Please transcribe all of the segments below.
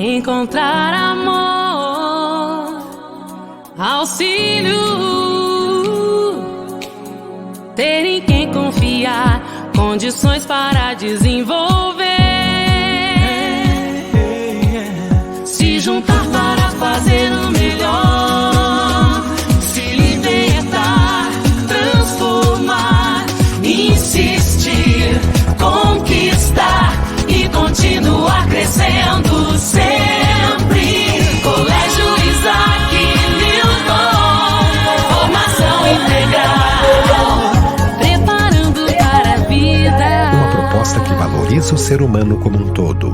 encontrar amor, auxílio, ter em quem confiar, condições para desenvolver, se juntar para fazer o melhor, se libertar, transformar, insistir, conquistar e continuar crescendo sempre. Colégio Isaac Newton, formação integral, preparando para a vida. Uma proposta que valoriza o ser humano como um todo.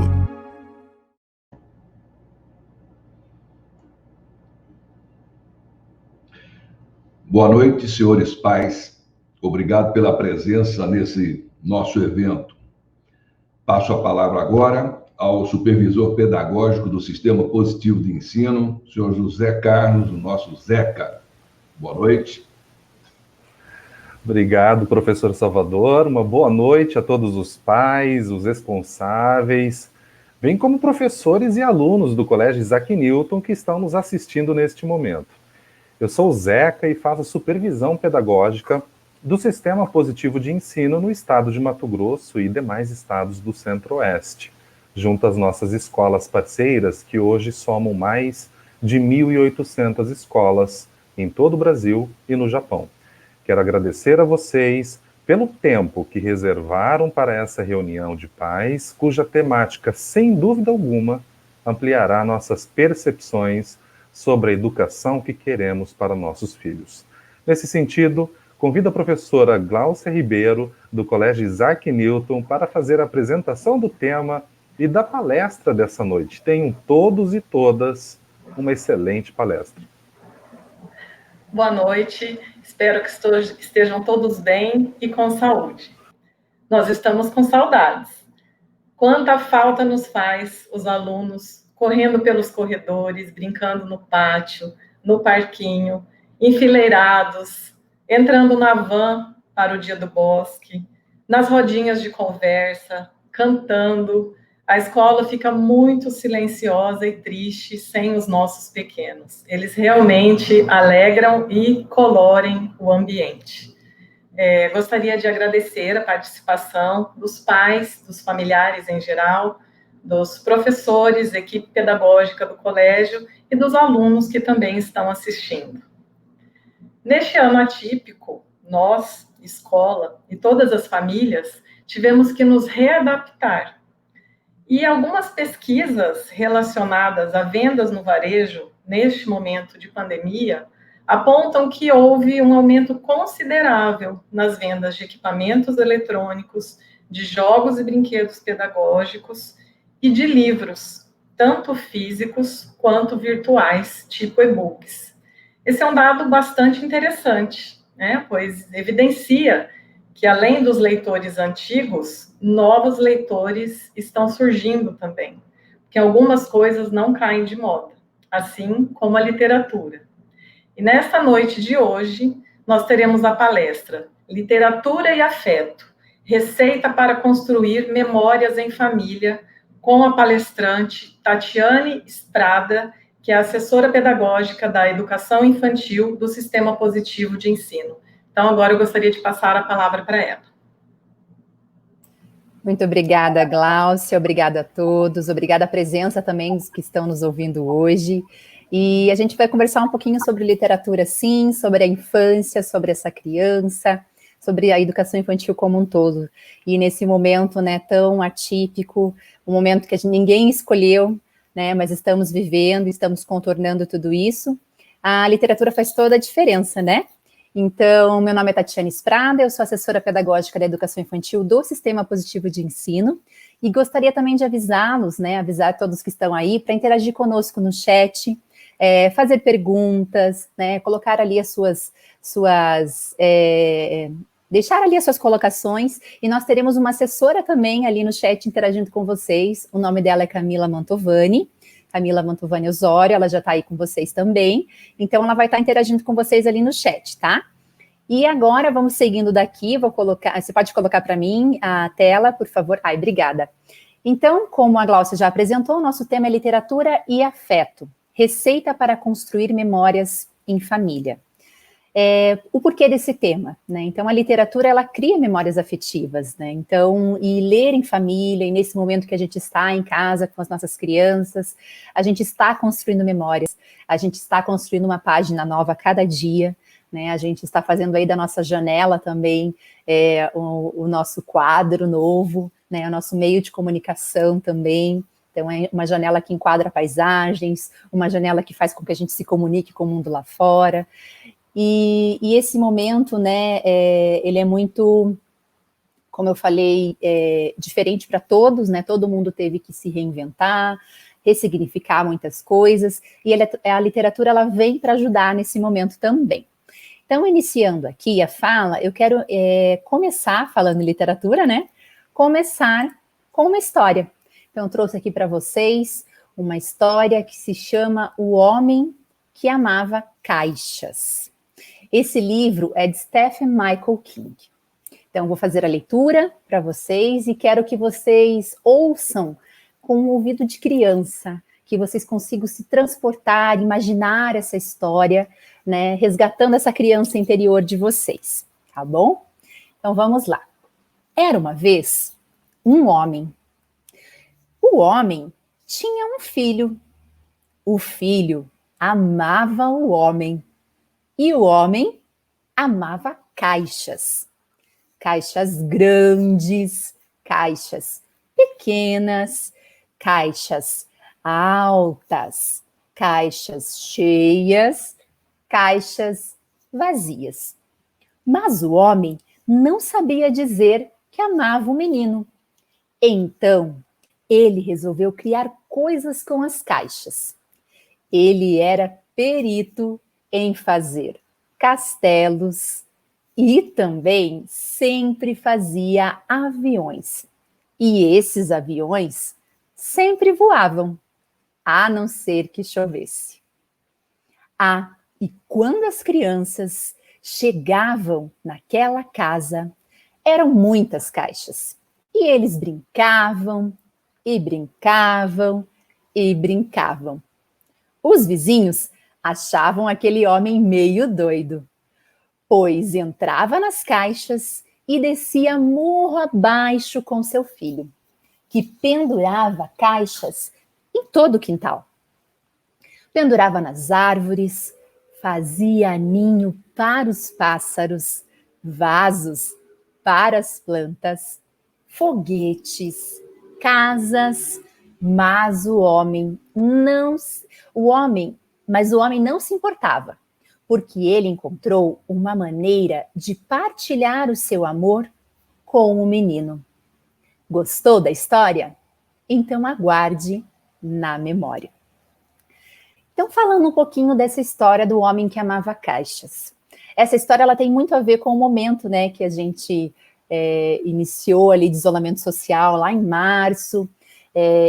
Boa noite, senhores pais. Obrigado pela presença nesse nosso evento. Passo a palavra agora ao supervisor pedagógico do Sistema Positivo de Ensino, senhor José Carlos, o nosso Zeca. Boa noite. Obrigado, professor Salvador. Uma boa noite a todos os pais, os responsáveis, bem como professores e alunos do Colégio Isaac Newton que estão nos assistindo neste momento. Eu sou o Zeca e faço supervisão pedagógica do Sistema Positivo de Ensino no estado de Mato Grosso e demais estados do Centro-Oeste, junto às nossas escolas parceiras, que hoje somam mais de 1.800 escolas em todo o Brasil e no Japão. Quero agradecer a vocês pelo tempo que reservaram para essa reunião de pais, cuja temática, sem dúvida alguma, ampliará nossas percepções sobre a educação que queremos para nossos filhos. Nesse sentido, convido a professora Gláucia Ribeiro, do Colégio Isaac Newton, para fazer a apresentação do tema e da palestra dessa noite. Tenham todos e todas uma excelente palestra. Boa noite, espero que estejam todos bem e com saúde. Nós estamos com saudades. Quanta falta nos faz os alunos correndo pelos corredores, brincando no pátio, no parquinho, enfileirados, entrando na van para o dia do bosque, nas rodinhas de conversa, cantando. A escola fica muito silenciosa e triste sem os nossos pequenos. Eles realmente alegram e colorem o ambiente. Gostaria de agradecer a participação dos pais, dos familiares em geral, dos professores, equipe pedagógica do colégio e dos alunos que também estão assistindo. Neste ano atípico, nós, escola e todas as famílias, tivemos que nos readaptar. E algumas pesquisas relacionadas a vendas no varejo, neste momento de pandemia, apontam que houve um aumento considerável nas vendas de equipamentos eletrônicos, de jogos e brinquedos pedagógicos e de livros, tanto físicos quanto virtuais, tipo e-books. Esse é um dado bastante interessante, né? Pois evidencia que, além dos leitores antigos, novos leitores estão surgindo também, porque algumas coisas não caem de moda, assim como a literatura. E nesta noite de hoje, nós teremos a palestra Literatura e Afeto, receita para construir memórias em família, com a palestrante Tatiane Estrada, que é assessora pedagógica da Educação Infantil do Sistema Positivo de Ensino. Então, agora eu gostaria de passar a palavra para ela. Muito obrigada, Gláucia, obrigada a todos, obrigada a presença também dos que estão nos ouvindo hoje. E a gente vai conversar um pouquinho sobre literatura, sim, sobre a infância, sobre essa criança, sobre a educação infantil como um todo. E nesse momento, né, tão atípico, um momento que ninguém escolheu, né, mas estamos vivendo, estamos contornando tudo isso, a literatura faz toda a diferença, né? Então, meu nome é Tatiane Estrada, eu sou assessora pedagógica da educação infantil do Sistema Positivo de Ensino, e gostaria também de avisá-los, né, avisar todos que estão aí, para interagir conosco no chat, fazer perguntas, né, colocar ali as deixar ali as suas colocações, e nós teremos uma assessora também ali no chat interagindo com vocês. O nome dela é Camila Mantovani Osório, ela já está aí com vocês também, então ela vai estar interagindo com vocês ali no chat, tá? E agora vamos seguindo daqui, você pode colocar para mim a tela, por favor. Ai, obrigada. Então, como a Gláucia já apresentou, o nosso tema é literatura e afeto, receita para construir memórias em família. O porquê desse tema, né? Então, a literatura, ela cria memórias afetivas, né? Então, e ler em família, e nesse momento que a gente está em casa com as nossas crianças, a gente está construindo memórias, a gente está construindo uma página nova a cada dia, né? A gente está fazendo aí da nossa janela também o nosso quadro novo, né? O nosso meio de comunicação também. Então, é uma janela que enquadra paisagens, uma janela que faz com que a gente se comunique com o mundo lá fora. E esse momento, né, ele é muito, como eu falei, diferente para todos, né? Todo mundo teve que se reinventar, ressignificar muitas coisas, e a literatura, ela vem para ajudar nesse momento também. Então, iniciando aqui a fala, eu quero começar falando em literatura, né? Começar com uma história. Então, eu trouxe aqui para vocês uma história que se chama O Homem que Amava Caixas. Esse livro é de Stephen Michael King. Então, vou fazer a leitura para vocês e quero que vocês ouçam com um ouvido de criança, que vocês consigam se transportar, imaginar essa história, né, resgatando essa criança interior de vocês, tá bom? Então, vamos lá. Era uma vez um homem. O homem tinha um filho. O filho amava o homem. E o homem amava caixas. Caixas grandes, caixas pequenas, caixas altas, caixas cheias, caixas vazias. Mas o homem não sabia dizer que amava o menino. Então, ele resolveu criar coisas com as caixas. Ele era perito em fazer castelos e também sempre fazia aviões. E esses aviões sempre voavam, a não ser que chovesse. E quando as crianças chegavam naquela casa, eram muitas caixas. E eles brincavam, e brincavam, e brincavam. Os vizinhos achavam aquele homem meio doido, pois entrava nas caixas e descia morro abaixo com seu filho, que pendurava caixas em todo o quintal. Pendurava nas árvores, fazia ninho para os pássaros, vasos para as plantas, foguetes, casas, mas o homem não se importava, porque ele encontrou uma maneira de partilhar o seu amor com o menino. Gostou da história? Então aguarde na memória. Então, falando um pouquinho dessa história do homem que amava caixas. Essa história, ela tem muito a ver com o momento, né, que a gente iniciou ali de isolamento social lá em março,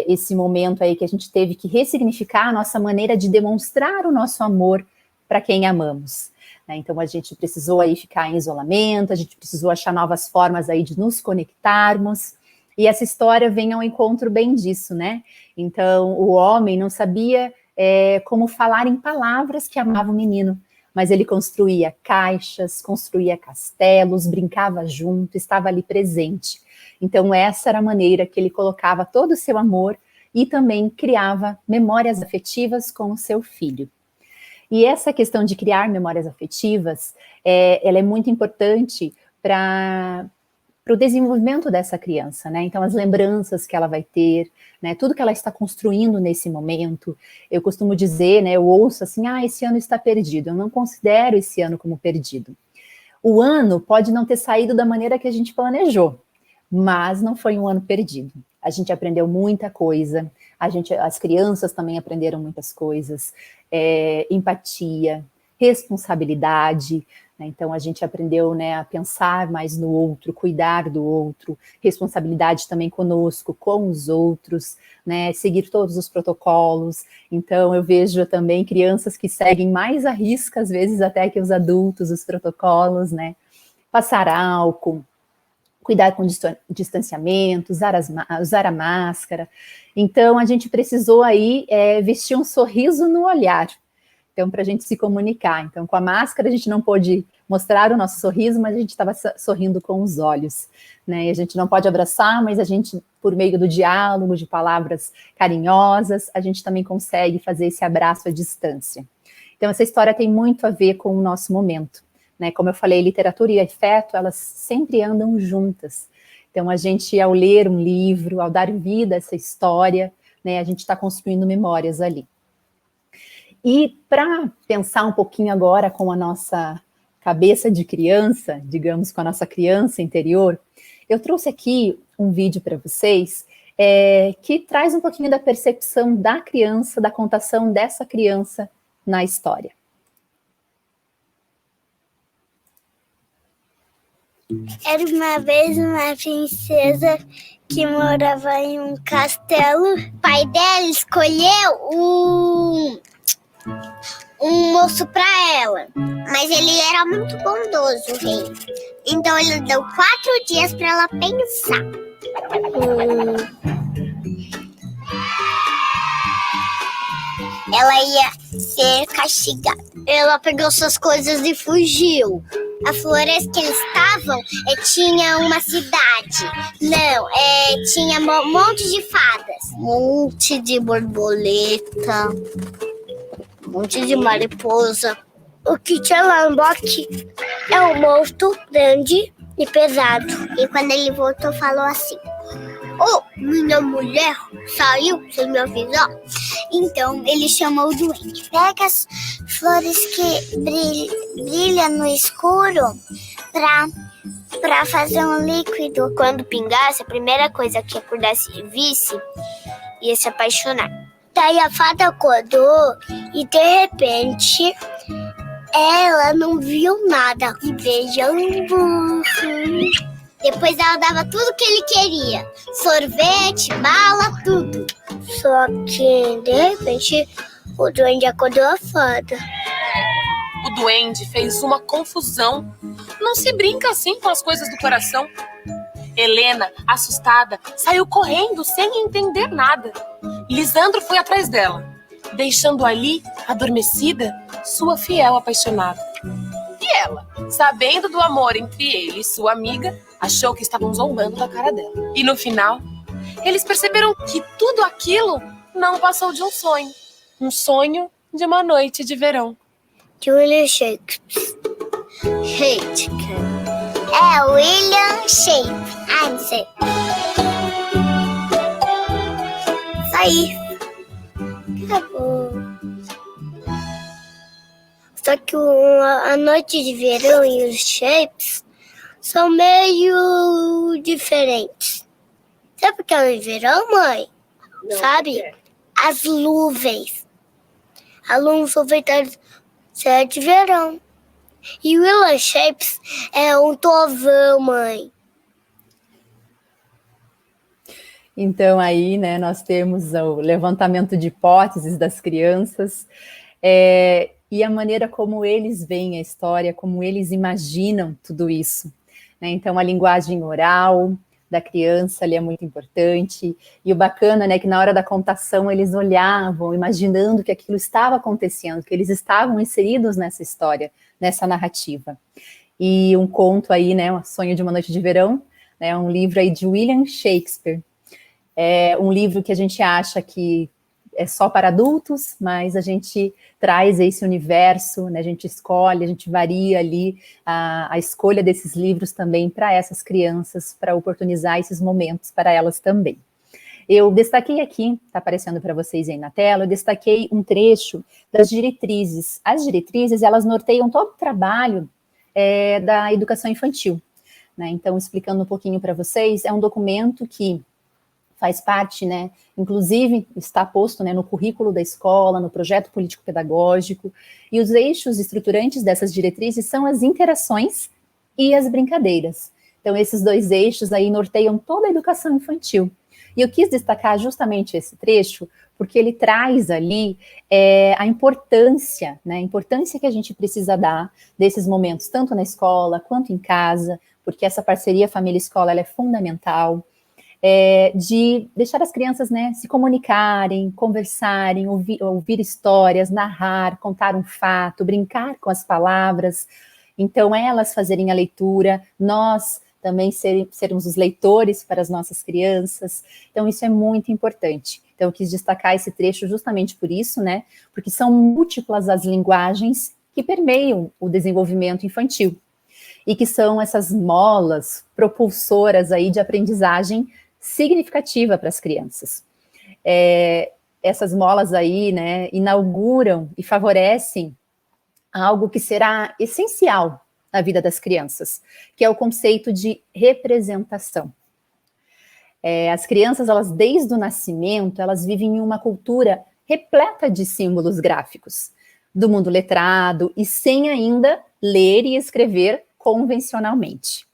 esse momento aí que a gente teve que ressignificar a nossa maneira de demonstrar o nosso amor para quem amamos. Né? Então, a gente precisou aí ficar em isolamento, a gente precisou achar novas formas aí de nos conectarmos, e essa história vem ao encontro bem disso, né? Então, o homem não sabia como falar em palavras que amava o menino, mas ele construía caixas, construía castelos, brincava junto, estava ali presente. Então, essa era a maneira que ele colocava todo o seu amor e também criava memórias afetivas com o seu filho. E essa questão de criar memórias afetivas, ela é muito importante para o desenvolvimento dessa criança, né? Então, as lembranças que ela vai ter, né? Tudo que ela está construindo nesse momento. Eu costumo dizer, né? Eu ouço assim, esse ano está perdido. Eu não considero esse ano como perdido. O ano pode não ter saído da maneira que a gente planejou, mas não foi um ano perdido. A gente aprendeu muita coisa, as crianças também aprenderam muitas coisas, empatia, responsabilidade, né? Então a gente aprendeu, né, a pensar mais no outro, cuidar do outro, responsabilidade também conosco, com os outros, né, seguir todos os protocolos. Então eu vejo também crianças que seguem mais à risca, às vezes até que os adultos, os protocolos, né, passar álcool, cuidar com distanciamento, usar a máscara. Então, a gente precisou aí vestir um sorriso no olhar, então, para a gente se comunicar. Então, com a máscara, a gente não pôde mostrar o nosso sorriso, mas a gente estava sorrindo com os olhos, né? E a gente não pode abraçar, mas a gente, por meio do diálogo, de palavras carinhosas, a gente também consegue fazer esse abraço à distância. Então, essa história tem muito a ver com o nosso momento, né? Como eu falei, literatura e afeto, elas sempre andam juntas. Então, a gente, ao ler um livro, ao dar vida a essa história, né, a gente está construindo memórias ali. E para pensar um pouquinho agora com a nossa cabeça de criança, digamos, com a nossa criança interior, eu trouxe aqui um vídeo para vocês que traz um pouquinho da percepção da criança, da contação dessa criança na história. Era uma vez uma princesa que morava em um castelo. O pai dela escolheu um moço para ela, mas ele era muito bondoso, o rei. Então ele deu 4 dias para ela pensar. Ela ia ser castigada. Ela pegou suas coisas e fugiu. A floresta que eles estavam tinha uma cidade. Não, tinha um monte de fadas. Um monte de borboleta. Um monte de mariposa. O que tinha lá no bosque é um monstro grande e pesado. E quando ele voltou, falou assim: "Oh, minha mulher saiu sem me avisar." Então ele chamou o duende. Pega as flores que brilham no escuro pra fazer um líquido. Quando pingasse, a primeira coisa que acordasse e visse ia se apaixonar. Daí a fada acordou e de repente ela não viu nada. E beijando. Depois ela dava tudo que ele queria. Sorvete, bala, tudo. Só que, de repente, o duende acordou a fada. O duende fez uma confusão. Não se brinca assim com as coisas do coração. Helena, assustada, saiu correndo sem entender nada. Lisandro foi atrás dela, deixando ali, adormecida, sua fiel apaixonada. E ela, sabendo do amor entre ele e sua amiga, achou que estavam zombando da cara dela. E no final, eles perceberam que tudo aquilo não passou de um sonho. Um sonho de uma noite de verão. De William Shakespeare. William Shakespeare. Ah, não sei. Só isso. Acabou. Só que a noite de verão e os shapes são meio diferentes. Sabe por que é de verão, mãe? Não, sabe? As nuvens. As nuvens são de verão. E o William Shapes é um trovão, mãe. Então aí, né, nós temos o levantamento de hipóteses das crianças e a maneira como eles veem a história, como eles imaginam tudo isso, né? Então a linguagem oral da criança ali é muito importante, e o bacana, né, que na hora da contação eles olhavam, imaginando que aquilo estava acontecendo, que eles estavam inseridos nessa história, nessa narrativa. E um conto aí, né, O Sonho de uma Noite de Verão, né, um livro aí de William Shakespeare. É um livro que a gente acha que é só para adultos, mas a gente traz esse universo, né, a gente escolhe, a gente varia ali a escolha desses livros também para essas crianças, para oportunizar esses momentos para elas também. Eu destaquei aqui, está aparecendo para vocês aí na tela, eu destaquei um trecho das diretrizes. As diretrizes, elas norteiam todo o trabalho da educação infantil, né? Então, explicando um pouquinho para vocês, é um documento que faz parte, né, inclusive está posto, né, no currículo da escola, no projeto político-pedagógico, e os eixos estruturantes dessas diretrizes são as interações e as brincadeiras. Então, esses dois eixos aí norteiam toda a educação infantil. E eu quis destacar justamente esse trecho, porque ele traz ali a importância, né, a importância que a gente precisa dar desses momentos, tanto na escola quanto em casa, porque essa parceria família-escola ela é fundamental, de deixar as crianças, né, se comunicarem, conversarem, ouvir histórias, narrar, contar um fato, brincar com as palavras. Então, elas fazerem a leitura, nós também sermos os leitores para as nossas crianças. Então, isso é muito importante. Então, eu quis destacar esse trecho justamente por isso, né? Porque são múltiplas as linguagens que permeiam o desenvolvimento infantil e que são essas molas propulsoras aí de aprendizagem significativa para as crianças. Essas molas aí, né, inauguram e favorecem algo que será essencial na vida das crianças, que é o conceito de representação. As crianças, elas desde o nascimento, elas vivem em uma cultura repleta de símbolos gráficos, do mundo letrado e sem ainda ler e escrever convencionalmente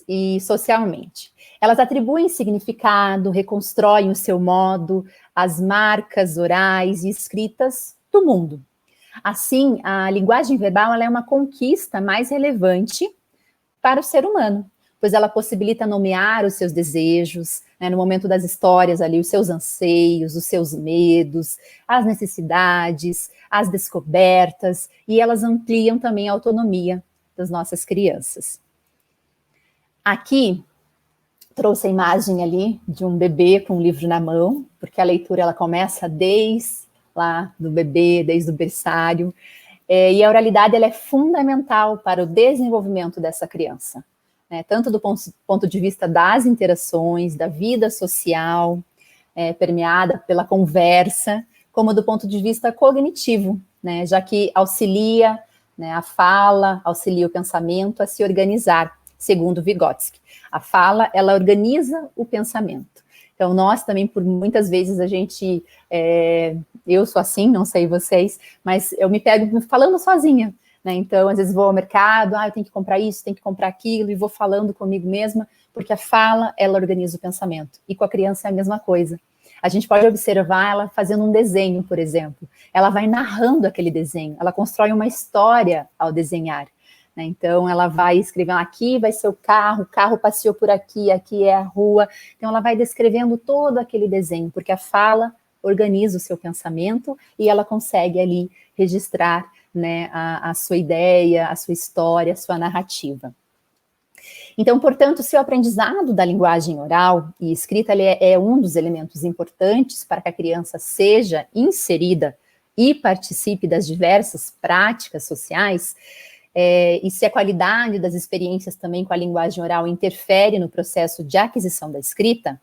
e socialmente. Elas atribuem significado, reconstroem o seu modo, as marcas orais e escritas do mundo. Assim, a linguagem verbal ela é uma conquista mais relevante para o ser humano, pois ela possibilita nomear os seus desejos, né, no momento das histórias ali, os seus anseios, os seus medos, as necessidades, as descobertas, e elas ampliam também a autonomia das nossas crianças. Aqui, trouxe a imagem ali de um bebê com um livro na mão, porque a leitura ela começa desde lá do bebê, desde o berçário, e a oralidade ela é fundamental para o desenvolvimento dessa criança, né, tanto do ponto de vista das interações, da vida social, permeada pela conversa, como do ponto de vista cognitivo, né, já que auxilia, né, a fala, auxilia o pensamento a se organizar, segundo Vygotsky. A fala, ela organiza o pensamento. Então, nós também, por muitas vezes, a gente, eu sou assim, não sei vocês, mas eu me pego falando sozinha, né? Então, às vezes vou ao mercado, eu tenho que comprar isso, tenho que comprar aquilo, e vou falando comigo mesma, porque a fala, ela organiza o pensamento. E com a criança é a mesma coisa. A gente pode observar ela fazendo um desenho, por exemplo. Ela vai narrando aquele desenho, ela constrói uma história ao desenhar. Então, ela vai escrevendo, aqui vai ser o carro passeou por aqui, aqui é a rua. Então, ela vai descrevendo todo aquele desenho, porque a fala organiza o seu pensamento e ela consegue ali registrar, né, a sua ideia, a sua história, a sua narrativa. Então, portanto, o seu aprendizado da linguagem oral e escrita ele é um dos elementos importantes para que a criança seja inserida e participe das diversas práticas sociais. E se a qualidade das experiências também com a linguagem oral interfere no processo de aquisição da escrita,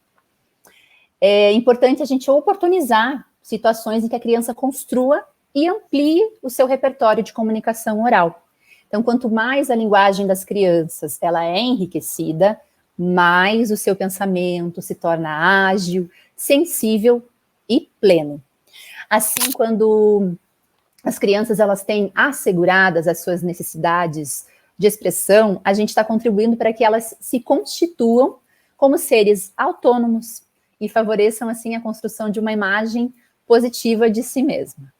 é importante a gente oportunizar situações em que a criança construa e amplie o seu repertório de comunicação oral. Então, quanto mais a linguagem das crianças ela é enriquecida, mais o seu pensamento se torna ágil, sensível e pleno. Assim, quando as crianças elas têm asseguradas as suas necessidades de expressão, a gente está contribuindo para que elas se constituam como seres autônomos e favoreçam, assim, a construção de uma imagem positiva de si mesma.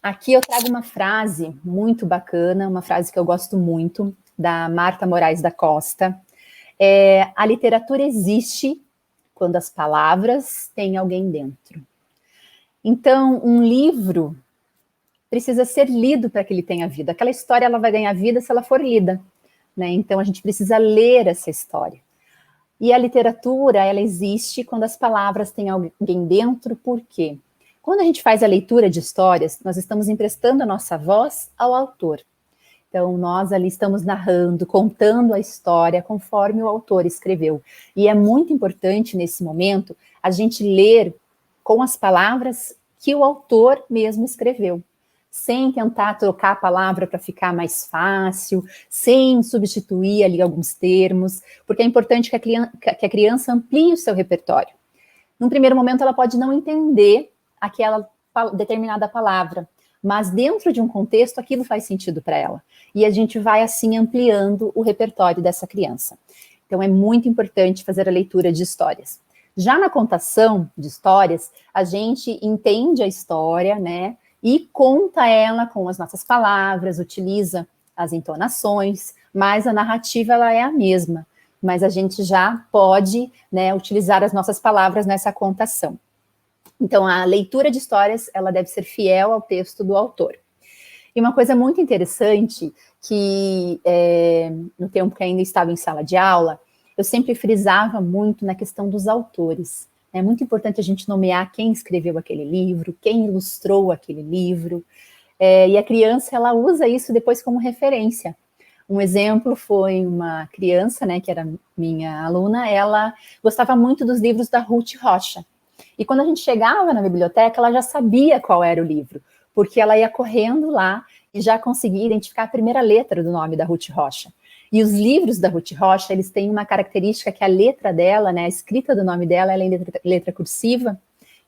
Aqui eu trago uma frase muito bacana, uma frase que eu gosto muito, da Marta Moraes da Costa. A literatura existe quando as palavras têm alguém dentro. Então, um livro precisa ser lido para que ele tenha vida. Aquela história ela vai ganhar vida se ela for lida, né? Então, a gente precisa ler essa história. E a literatura, ela existe quando as palavras têm alguém dentro, por quê? Quando a gente faz a leitura de histórias, nós estamos emprestando a nossa voz ao autor. Então, nós ali estamos narrando, contando a história conforme o autor escreveu. E é muito importante, nesse momento, a gente ler com as palavras que o autor mesmo escreveu, sem tentar trocar a palavra para ficar mais fácil, sem substituir ali alguns termos, porque é importante que a criança amplie o seu repertório. Num primeiro momento, ela pode não entender aquela determinada palavra, mas dentro de um contexto, aquilo faz sentido para ela. E a gente vai, assim, ampliando o repertório dessa criança. Então, é muito importante fazer a leitura de histórias. Já na contação de histórias, a gente entende a história, né, e conta ela com as nossas palavras, utiliza as entonações, mas a narrativa ela é a mesma, mas a gente já pode, né, utilizar as nossas palavras nessa contação. Então, a leitura de histórias, ela deve ser fiel ao texto do autor. E uma coisa muito interessante, que no tempo que ainda estava em sala de aula, eu sempre frisava muito na questão dos autores. É muito importante a gente nomear quem escreveu aquele livro, quem ilustrou aquele livro, e a criança, ela usa isso depois como referência. Um exemplo foi uma criança, né, que era minha aluna, ela gostava muito dos livros da Ruth Rocha. E quando a gente chegava na biblioteca, ela já sabia qual era o livro, porque ela ia correndo lá e já conseguia identificar a primeira letra do nome da Ruth Rocha. E os livros da Ruth Rocha, eles têm uma característica que a letra dela, né, a escrita do nome dela, ela é em letra cursiva,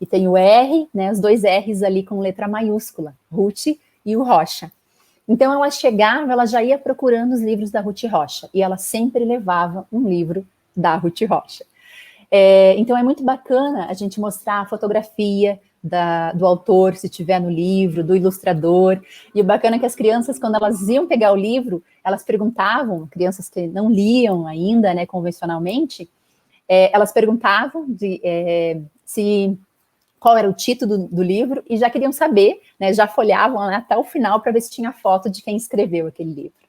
e tem o R, né, os 2 R's ali com letra maiúscula, Ruth e o Rocha. Então, ela chegava, ela já ia procurando os livros da Ruth Rocha, e ela sempre levava um livro da Ruth Rocha. Então, é muito bacana a gente mostrar a fotografia do autor, se tiver no livro, do ilustrador, e o bacana é que as crianças, quando elas iam pegar o livro, elas perguntavam, crianças que não liam ainda, né, convencionalmente, elas perguntavam qual era o título do livro, e já queriam saber, né, já folhavam até o final para ver se tinha foto de quem escreveu aquele livro.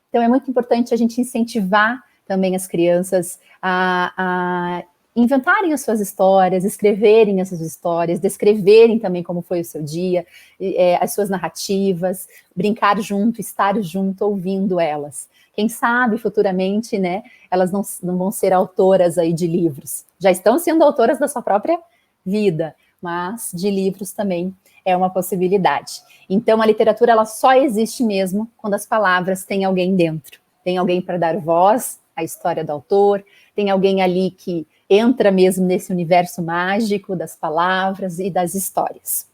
Então, é muito importante a gente incentivar também as crianças a inventarem as suas histórias, escreverem as suas histórias, descreverem também como foi o seu dia, as suas narrativas, brincar junto, estar junto, ouvindo elas. Quem sabe, futuramente, né, elas não vão ser autoras aí de livros. Já estão sendo autoras da sua própria vida, mas de livros também é uma possibilidade. Então, a literatura, ela só existe mesmo quando as palavras têm alguém dentro. Tem alguém para dar voz à história do autor, tem alguém ali que entra mesmo nesse universo mágico das palavras e das histórias.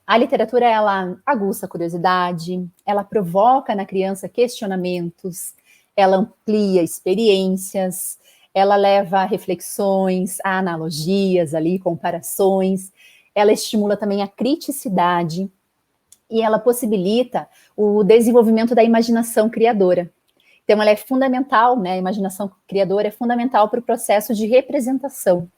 A literatura, ela aguça a curiosidade, ela provoca na criança questionamentos, ela amplia experiências, ela leva a reflexões, a analogias ali, comparações, ela estimula também a criticidade e ela possibilita o desenvolvimento da imaginação criadora. Então, ela é fundamental, né? A imaginação criadora é fundamental para o processo de representação.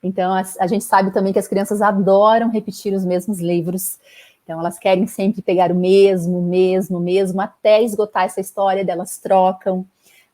Então, a gente sabe também que as crianças adoram repetir os mesmos livros. Então, elas querem sempre pegar o mesmo, até esgotar essa história, delas trocam,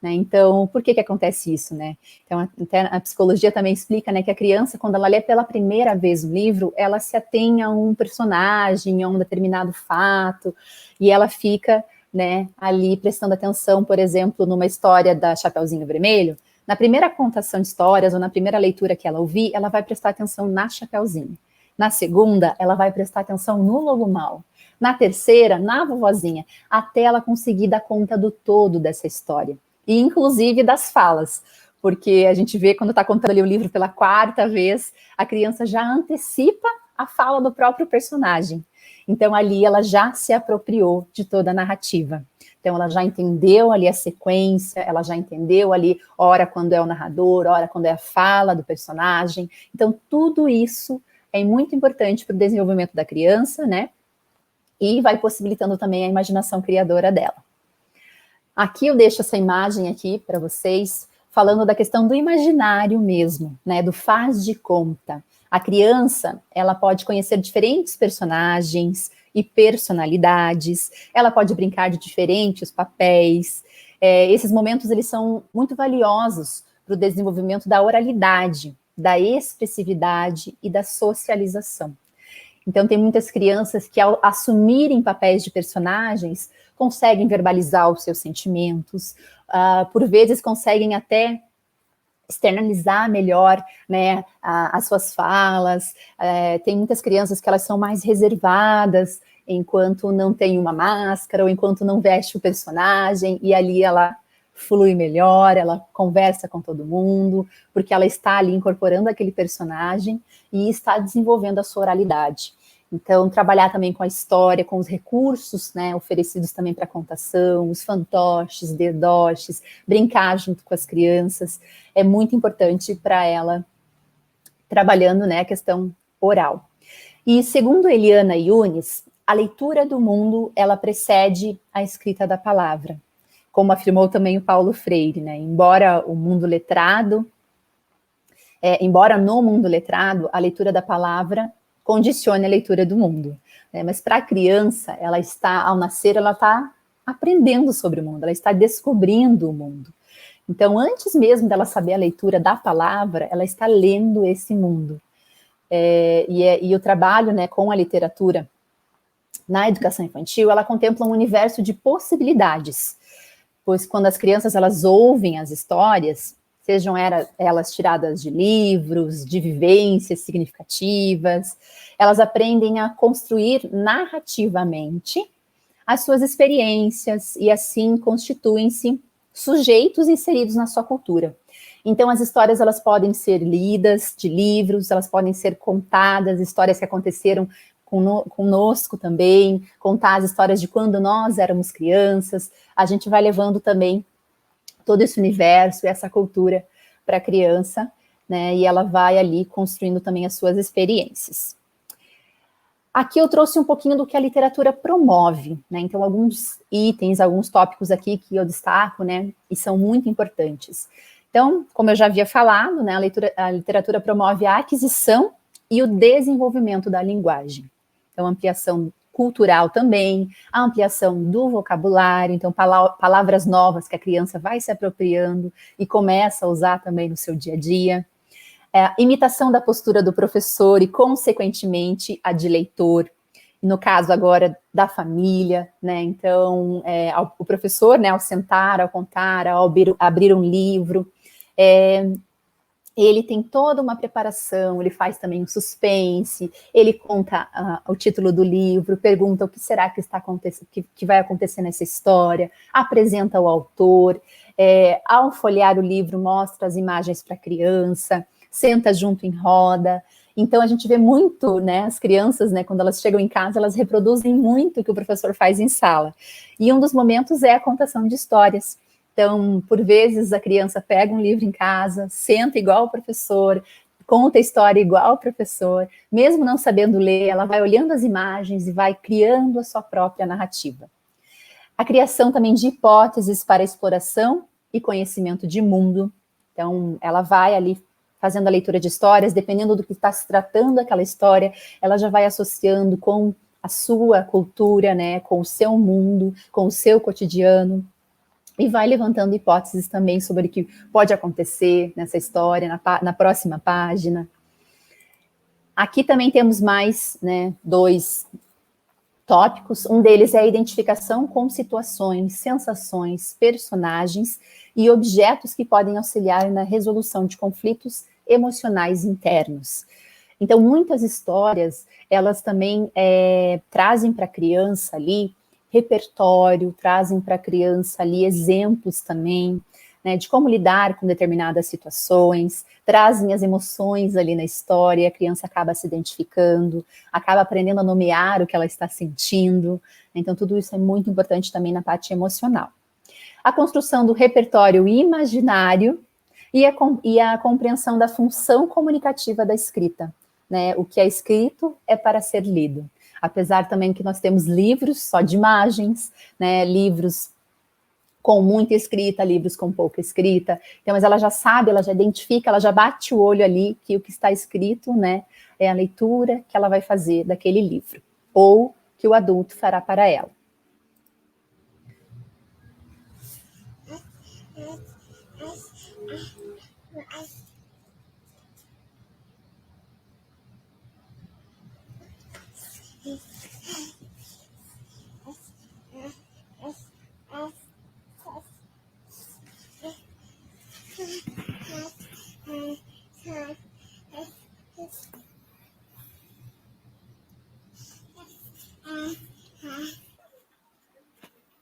né? Então, por que acontece isso, né? Então, até a psicologia também explica, né, que a criança, quando ela lê pela primeira vez o livro, ela se atém a um personagem, a um determinado fato, e ela fica, né, ali prestando atenção, por exemplo, numa história da Chapeuzinho Vermelho. Na primeira contação de histórias, ou na primeira leitura que ela ouvir, ela vai prestar atenção na Chapeuzinho. Na segunda, ela vai prestar atenção no Lobo Mau. Na terceira, na vovozinha, até ela conseguir dar conta do todo dessa história. E, inclusive, das falas. Porque a gente vê, quando está contando ali o livro pela 4ª vez, a criança já antecipa a fala do próprio personagem. Então, ali ela já se apropriou de toda a narrativa. Então, ela já entendeu ali a sequência, ela já entendeu ali, ora quando é o narrador, ora quando é a fala do personagem. Então, tudo isso é muito importante para o desenvolvimento da criança, né? E vai possibilitando também a imaginação criadora dela. Aqui eu deixo essa imagem aqui para vocês, falando da questão do imaginário mesmo, né? Do faz de conta. A criança, ela pode conhecer diferentes personagens e personalidades, ela pode brincar de diferentes papéis. Esses momentos, eles são muito valiosos para o desenvolvimento da oralidade, da expressividade e da socialização. Então, tem muitas crianças que, ao assumirem papéis de personagens, conseguem verbalizar os seus sentimentos, por vezes conseguem até externalizar melhor, né, as suas falas. Tem muitas crianças que elas são mais reservadas enquanto não tem uma máscara ou enquanto não veste o personagem, e ali ela flui melhor, ela conversa com todo mundo, porque ela está ali incorporando aquele personagem e está desenvolvendo a sua oralidade. Então, trabalhar também com a história, com os recursos, né, oferecidos também para contação, os fantoches, derdoches, brincar junto com as crianças, é muito importante para ela, trabalhando, né, a questão oral. E, segundo Eliana Yunes, a leitura do mundo, ela precede a escrita da palavra. como afirmou também o Paulo Freire, né? Embora no mundo letrado a leitura da palavra condicione a leitura do mundo, né? Mas para a criança, ao nascer, ela está aprendendo sobre o mundo, ela está descobrindo o mundo. Então, antes mesmo dela saber a leitura da palavra, ela está lendo esse mundo. E o trabalho, né, com a literatura na educação infantil, ela contempla um universo de possibilidades, pois quando as crianças elas ouvem as histórias, sejam elas tiradas de livros, de vivências significativas, elas aprendem a construir narrativamente as suas experiências e assim constituem-se sujeitos inseridos na sua cultura. Então, as histórias elas podem ser lidas de livros, elas podem ser contadas, histórias que aconteceram conosco também, contar as histórias de quando nós éramos crianças. A gente vai levando também todo esse universo e essa cultura para a criança, né? E ela vai ali construindo também as suas experiências. Aqui eu trouxe um pouquinho do que a literatura promove, né? Então, alguns itens, alguns tópicos aqui que eu destaco, né? E são muito importantes. Então, como eu já havia falado, né? A literatura promove a aquisição e o desenvolvimento da linguagem. Então, ampliação cultural também, a ampliação do vocabulário, então palavras novas que a criança vai se apropriando e começa a usar também no seu dia a dia. Imitação da postura do professor e, consequentemente, a de leitor. No caso agora da família, né? Então, o professor, né, ao sentar, ao contar, ao abrir um livro, ele tem toda uma preparação, ele faz também um suspense, ele conta o título do livro, pergunta o que será que está acontecendo, que vai acontecer nessa história, apresenta o autor, ao folhear o livro, mostra as imagens para a criança, senta junto em roda. Então, a gente vê muito, né, as crianças, né, quando elas chegam em casa, elas reproduzem muito o que o professor faz em sala. E um dos momentos é a contação de histórias. Então, por vezes, a criança pega um livro em casa, senta igual o professor, conta a história igual o professor, mesmo não sabendo ler, ela vai olhando as imagens e vai criando a sua própria narrativa. A criação também de hipóteses para exploração e conhecimento de mundo. Então, ela vai ali fazendo a leitura de histórias, dependendo do que está se tratando aquela história, ela já vai associando com a sua cultura, né, com o seu mundo, com o seu cotidiano, e vai levantando hipóteses também sobre o que pode acontecer nessa história, na próxima página. Aqui também temos mais, né, 2 tópicos. Um deles é a identificação com situações, sensações, personagens e objetos que podem auxiliar na resolução de conflitos emocionais internos. Então, muitas histórias, elas também trazem para a criança ali repertório, trazem para a criança ali exemplos também, né, de como lidar com determinadas situações, trazem as emoções ali na história, a criança acaba se identificando, acaba aprendendo a nomear o que ela está sentindo. Então, tudo isso é muito importante também na parte emocional. A construção do repertório imaginário e a compreensão da função comunicativa da escrita, né? O que é escrito é para ser lido. Apesar também que nós temos livros só de imagens, né, livros com muita escrita, livros com pouca escrita, então, mas ela já sabe, ela já identifica, ela já bate o olho ali que o que está escrito, né, é a leitura que ela vai fazer daquele livro, ou que o adulto fará para ela.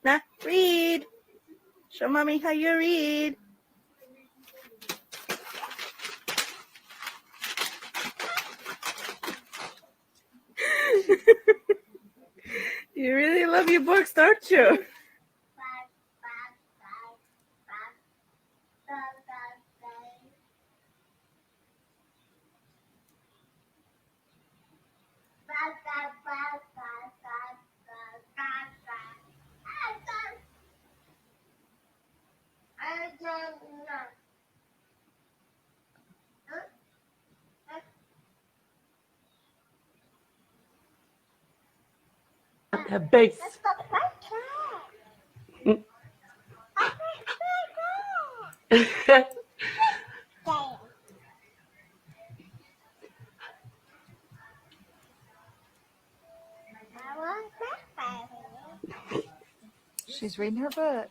Now, read. Show mommy how you read. You really love your books, don't you? A base. She's reading her book.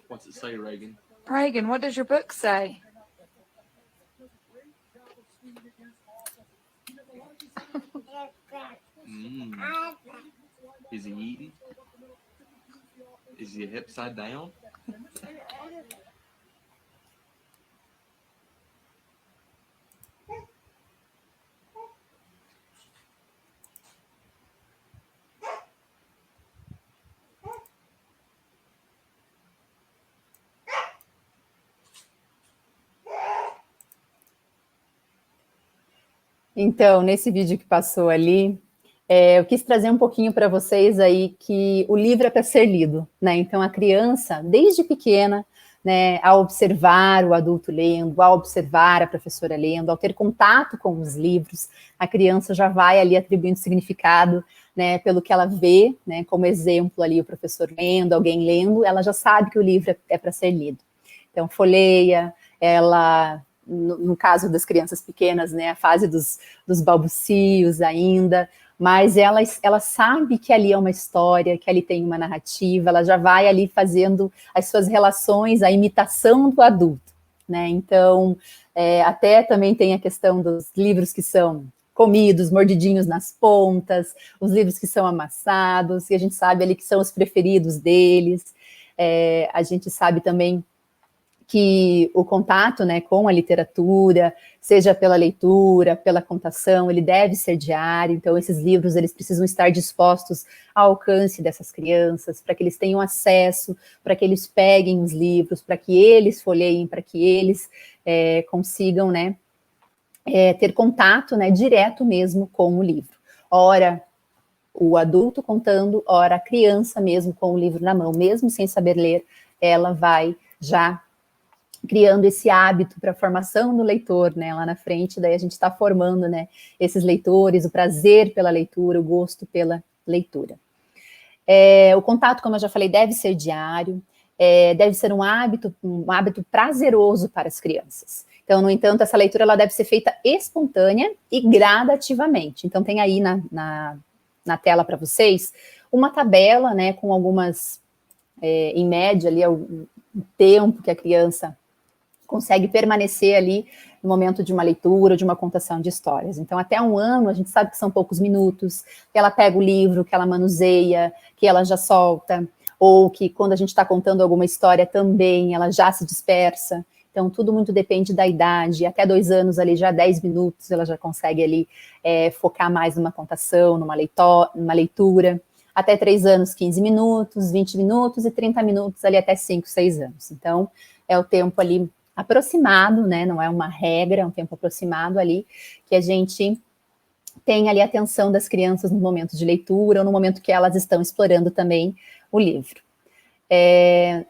What's it say, Reagan? Reagan, what does your book say? Is he eating? Is he upside down? Então, nesse vídeo que passou ali, eu quis trazer um pouquinho para vocês aí que o livro é para ser lido, né? Então, a criança, desde pequena, né, ao observar o adulto lendo, ao observar a professora lendo, ao ter contato com os livros, a criança já vai ali atribuindo significado, né, pelo que ela vê, né, como exemplo ali o professor lendo, alguém lendo, ela já sabe que o livro é para ser lido. Então, folheia, ela... No caso das crianças pequenas, né, a fase dos balbucios ainda, mas ela sabe que ali é uma história, que ali tem uma narrativa, ela já vai ali fazendo as suas relações, a imitação do adulto, né, então, até também tem a questão dos livros que são comidos, mordidinhos nas pontas, os livros que são amassados, e a gente sabe ali que são os preferidos deles, a gente sabe também que o contato, né, com a literatura, seja pela leitura, pela contação, ele deve ser diário, então esses livros, eles precisam estar dispostos ao alcance dessas crianças, para que eles tenham acesso, para que eles peguem os livros, para que eles folheiem, para que eles consigam, né, ter contato, né, direto mesmo com o livro. Ora, o adulto contando, ora, a criança mesmo com o livro na mão, mesmo sem saber ler, ela vai já criando esse hábito para a formação do leitor, né, lá na frente, daí a gente está formando, né, esses leitores, o prazer pela leitura, o gosto pela leitura. O contato, como eu já falei, deve ser diário, deve ser um hábito prazeroso para as crianças. Então, no entanto, essa leitura ela deve ser feita espontânea e gradativamente. Então, tem aí na tela para vocês uma tabela, né, com algumas, em média, ali, o tempo que a criança consegue permanecer ali no momento de uma leitura, de uma contação de histórias. Então, até 1 ano, a gente sabe que são poucos minutos, que ela pega o livro, que ela manuseia, que ela já solta, ou que quando a gente está contando alguma história também, ela já se dispersa. Então, tudo muito depende da idade. Até 2 anos, ali, já 10 minutos, ela já consegue ali focar mais numa contação, numa leitura. Até 3 anos, 15 minutos, 20 minutos e 30 minutos ali até 5, 6 anos. Então, é o tempo ali aproximado, né, não é uma regra, é um tempo aproximado ali, que a gente tem ali a atenção das crianças no momento de leitura ou no momento que elas estão explorando também o livro. É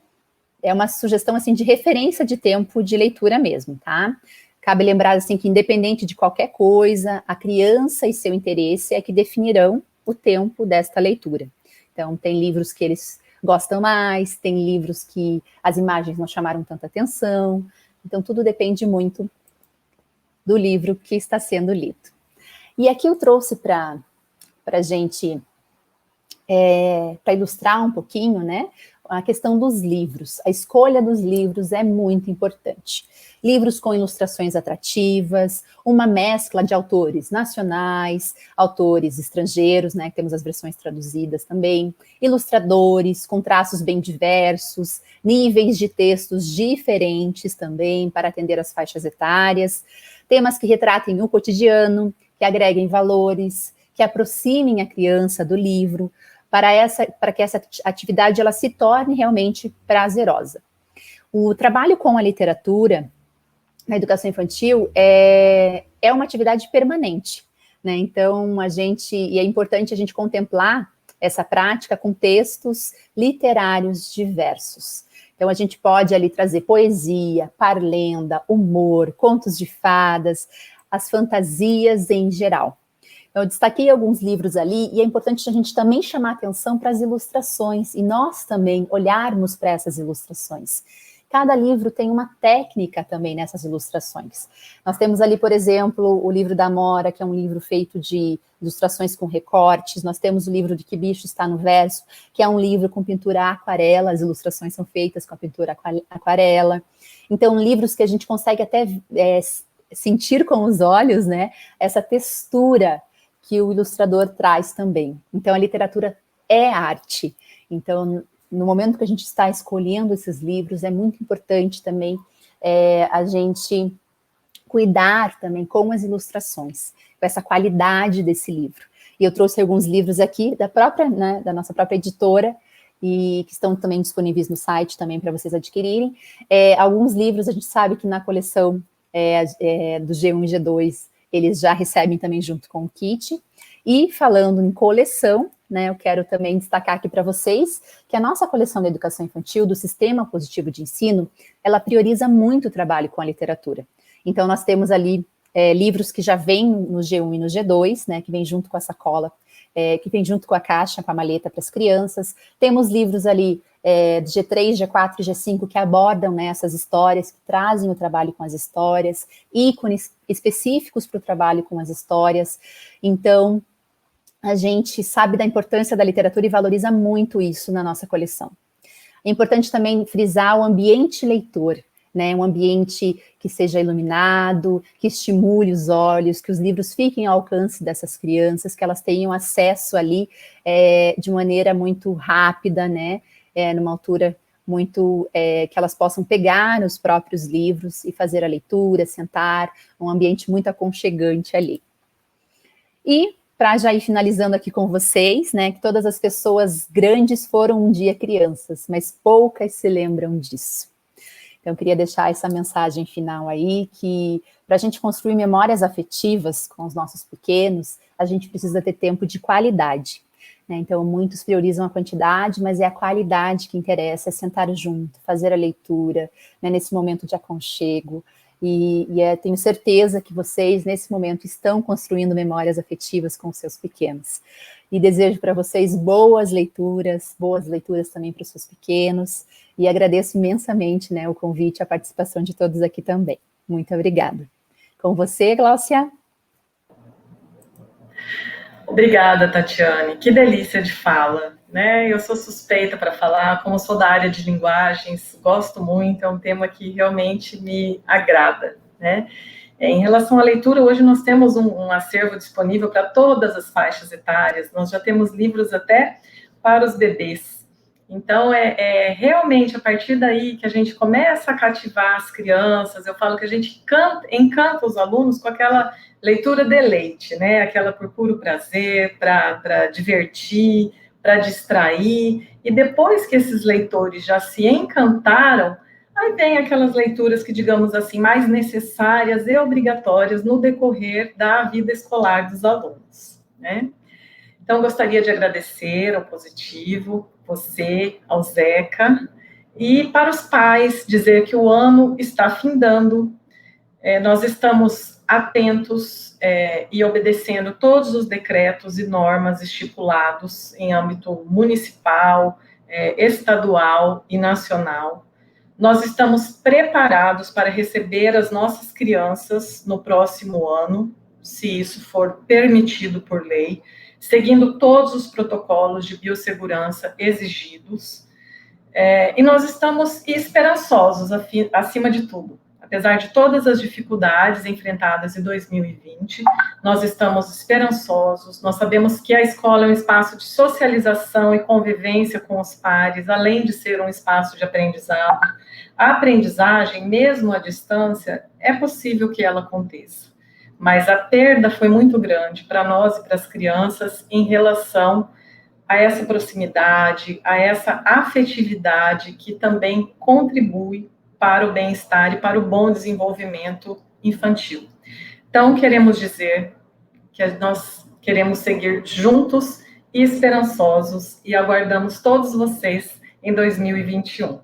uma sugestão, assim, de referência de tempo de leitura mesmo, tá? Cabe lembrar, assim, que independente de qualquer coisa, a criança e seu interesse é que definirão o tempo desta leitura. Então, tem livros que eles gostam mais, tem livros que as imagens não chamaram tanta atenção, então tudo depende muito do livro que está sendo lido. E aqui eu trouxe para a gente, para ilustrar um pouquinho, né, a questão dos livros. A escolha dos livros é muito importante. Livros com ilustrações atrativas, uma mescla de autores nacionais, autores estrangeiros, né, que temos as versões traduzidas também, ilustradores com traços bem diversos, níveis de textos diferentes também para atender as faixas etárias, temas que retratem o cotidiano, que agreguem valores, que aproximem a criança do livro, para que essa atividade ela se torne realmente prazerosa. O trabalho com a literatura na educação infantil é uma atividade permanente, né? Então, é importante a gente contemplar essa prática com textos literários diversos. Então, a gente pode ali trazer poesia, parlenda, humor, contos de fadas, as fantasias em geral. Então, eu destaquei alguns livros ali, e é importante a gente também chamar atenção para as ilustrações, e nós também olharmos para essas ilustrações. Cada livro tem uma técnica também nessas ilustrações. Nós temos ali, por exemplo, o livro da Amora, que é um livro feito de ilustrações com recortes. Nós temos o livro de Que Bicho Está no Verso, que é um livro com pintura aquarela, as ilustrações são feitas com a pintura aquarela. Então, livros que a gente consegue até sentir com os olhos, né, essa textura que o ilustrador traz também. Então, a literatura é arte. Então, no momento que a gente está escolhendo esses livros, é muito importante também a gente cuidar também com as ilustrações, com essa qualidade desse livro. E eu trouxe alguns livros aqui da nossa própria editora, e que estão também disponíveis no site também para vocês adquirirem. Alguns livros a gente sabe que na coleção do G1 e G2, eles já recebem também junto com o kit. E falando em coleção, né, eu quero também destacar aqui para vocês que a nossa coleção de educação infantil do Sistema Positivo de Ensino, ela prioriza muito o trabalho com a literatura. Então, nós temos ali livros que já vêm no G1 e no G2, né, que vem junto com a sacola, que vem junto com a caixa, com a maleta para as crianças. Temos livros ali do G3, G4 e G5 que abordam, né, essas histórias, que trazem o trabalho com as histórias, ícones específicos para o trabalho com as histórias. Então, a gente sabe da importância da literatura e valoriza muito isso na nossa coleção. É importante também frisar o ambiente leitor, né, um ambiente que seja iluminado, que estimule os olhos, que os livros fiquem ao alcance dessas crianças, que elas tenham acesso ali de maneira muito rápida, né, numa altura muito, que elas possam pegar os próprios livros e fazer a leitura, sentar, um ambiente muito aconchegante ali. E, para já ir finalizando aqui com vocês, né, que todas as pessoas grandes foram um dia crianças, mas poucas se lembram disso. Então, eu queria deixar essa mensagem final aí, que para a gente construir memórias afetivas com os nossos pequenos, a gente precisa ter tempo de qualidade, né? Então, muitos priorizam a quantidade, mas é a qualidade que interessa, é sentar junto, fazer a leitura, né, nesse momento de aconchego. E tenho certeza que vocês, nesse momento, estão construindo memórias afetivas com os seus pequenos. E desejo para vocês boas leituras também para os seus pequenos, e agradeço imensamente, né, o convite e a participação de todos aqui também. Muito obrigada. Com você, Gláucia. Obrigada, Tatiane. Que delícia de fala, né? Eu sou suspeita para falar, como sou da área de linguagens, gosto muito, é um tema que realmente me agrada, né? Em relação à leitura, hoje nós temos um acervo disponível para todas as faixas etárias, nós já temos livros até para os bebês. Então, realmente a partir daí que a gente começa a cativar as crianças, eu falo que a gente encanta os alunos com aquela leitura deleite, né? Aquela por puro prazer, para divertir, para distrair, e depois que esses leitores já se encantaram, aí vem aquelas leituras que, digamos assim, mais necessárias e obrigatórias no decorrer da vida escolar dos alunos, né? Então, gostaria de agradecer ao Positivo, você, ao Zeca, e para os pais, dizer que o ano está findando, nós estamos atentos e obedecendo todos os decretos e normas estipulados em âmbito municipal, estadual e nacional. Nós estamos preparados para receber as nossas crianças no próximo ano, se isso for permitido por lei, seguindo todos os protocolos de biossegurança exigidos. E nós estamos esperançosos, acima de tudo. Apesar de todas as dificuldades enfrentadas em 2020, nós estamos esperançosos, nós sabemos que a escola é um espaço de socialização e convivência com os pares, além de ser um espaço de aprendizado. A aprendizagem, mesmo à distância, é possível que ela aconteça. Mas a perda foi muito grande para nós e para as crianças em relação a essa proximidade, a essa afetividade que também contribui para o bem-estar e para o bom desenvolvimento infantil. Então, queremos dizer que nós queremos seguir juntos e esperançosos e aguardamos todos vocês em 2021.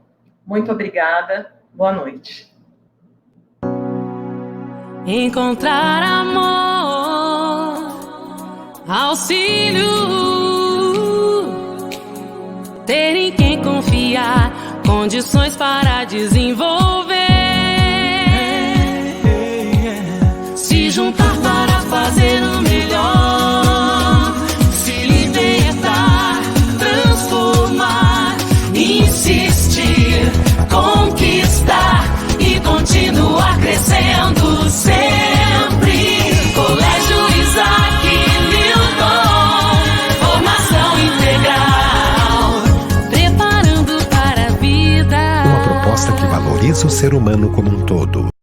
Muito obrigada. Boa noite. Encontrar amor, auxílio, ter em quem confiar, condições para desenvolver, se juntar para fazer o melhor, se libertar, transformar, insistir, conquistar e continuar crescendo sempre. Colégio Isaac Newton, formação integral, preparando para a vida. Uma proposta que valoriza o ser humano como um todo.